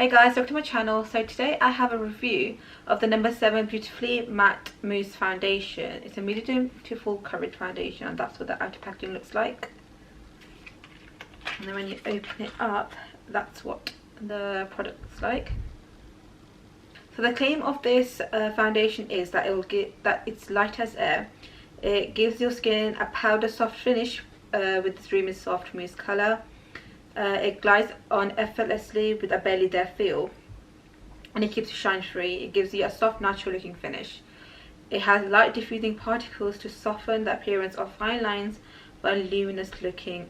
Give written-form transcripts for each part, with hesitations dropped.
Hey guys, welcome to my channel. So today I have a review of the No7 Beautifully Matte Mousse Foundation. It's a medium to full coverage foundation, and that's what the outer packaging looks like. And then when you open it up, that's what the product looks like. So the claim of this foundation is that it's light as air. It gives your skin a powder soft finish with this dreamy soft mousse colour. It glides on effortlessly with a barely there feel, and it keeps you shine free. It gives you a soft natural looking finish. It has light diffusing particles to soften the appearance of fine lines while luminous looking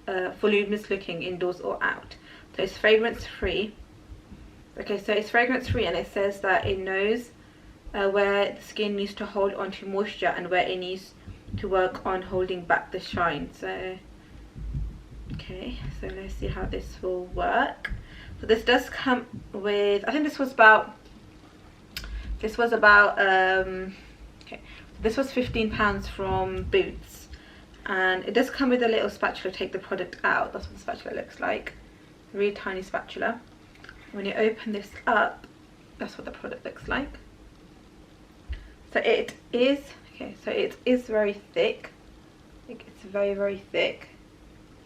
indoors or out. So it's fragrance free. Okay, so it's fragrance free, and it says that it knows where the skin needs to hold onto moisture and where it needs to work on holding back the shine. So okay, so let's see how this will work. So this does come with, I think this was about okay, this was £15 from Boots, and it does come with a little spatula to take the product out. That's what the spatula looks like, a really tiny spatula. When you open this up, that's what the product looks like. So it is, okay, so it is very thick. It's very thick.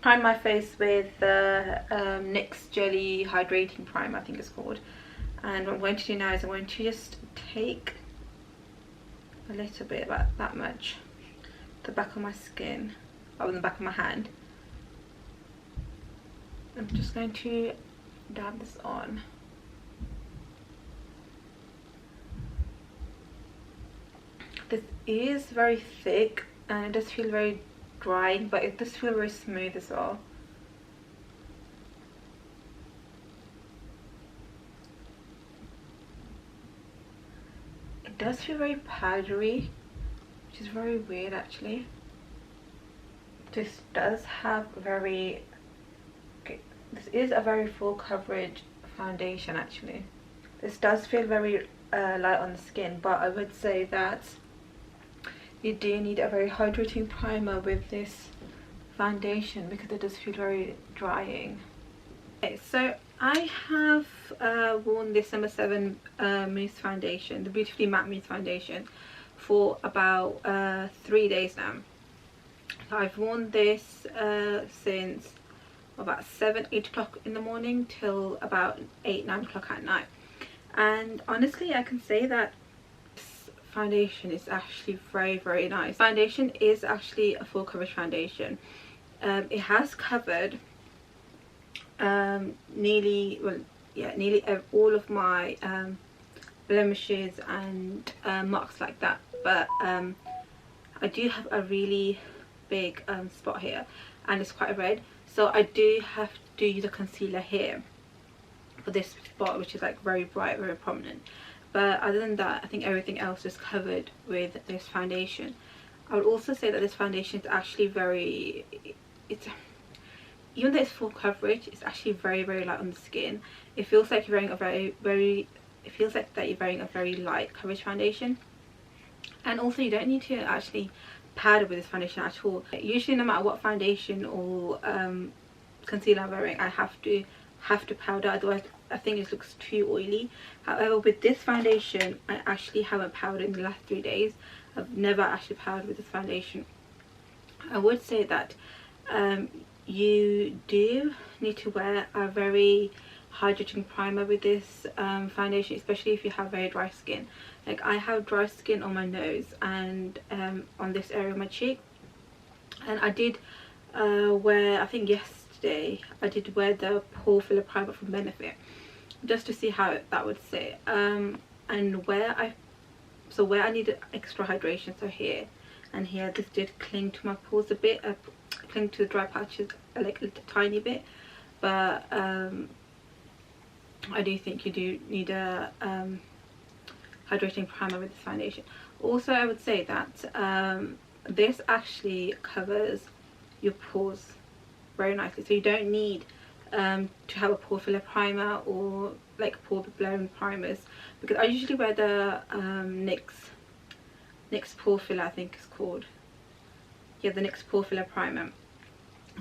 Prime my face with the NYX Jelly Hydrating Primer, I think it's called. And what I'm going to do now is I'm going to just take a little bit, about that much, the back of my skin, on the back of my hand. I'm just going to dab this on. This is very thick and it does feel very dry, but it does feel very smooth as well. It does feel very powdery, which is very weird actually. This does have very, okay, this is a very full coverage foundation actually. This does feel very light on the skin, but I would say that you do need a very hydrating primer with this foundation because it does feel very drying. Okay, so I have worn this No7 Mousse Foundation, the Beautifully Matte Mousse Foundation, for about 3 days now. So I've worn this since about 7-8 o'clock in the morning till about 8-9 o'clock at night, and honestly I can say that foundation is actually very nice. Foundation is actually a full coverage foundation. It has covered nearly all of my blemishes and marks like that, but I do have a really big spot here, and it's quite red, so I do have to use a concealer here for this spot, which is like very bright, very prominent. But other than that, I think everything else is covered with this foundation. I would also say that this foundation is actually even though it's full coverage, it's actually very light on the skin. It feels like you're wearing a very light coverage foundation. And also you don't need to actually powder with this foundation at all. Usually no matter what foundation or concealer I'm wearing, I have to powder, otherwise I think it looks too oily. However, with this foundation, I actually haven't powdered in the last 3 days. I've never actually powdered with this foundation. I would say that you do need to wear a very hydrating primer with this foundation, especially if you have very dry skin. Like I have dry skin on my nose and on this area of my cheek, and I did wear, I think yesterday I did wear the pore filler primer from Benefit just to see how that would sit, and where I needed extra hydration, so here and here, this did cling to my pores a bit, cling to the dry patches like a little tiny bit, but I do think you do need a hydrating primer with this foundation. Also, I would say that this actually covers your pores very nicely, so you don't need to have a pore filler primer or like pore blowing primers, because I usually wear the NYX pore filler, I think it's called. Yeah, the NYX pore filler primer.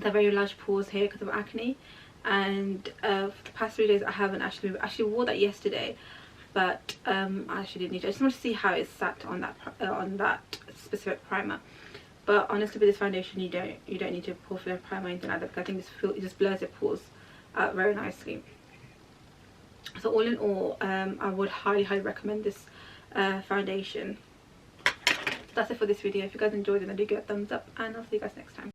They're very large pores here because of acne, and for the past 3 days I haven't actually wore that yesterday, but I actually didn't need to. I just want to see how it sat on that specific primer. But honestly, with this foundation, you don't need to pour for the primer or anything like that, because I think it just blurs it pores out very nicely. So all in all, I would highly recommend this foundation. So that's it for this video. If you guys enjoyed it, then do give it a thumbs up, and I'll see you guys next time.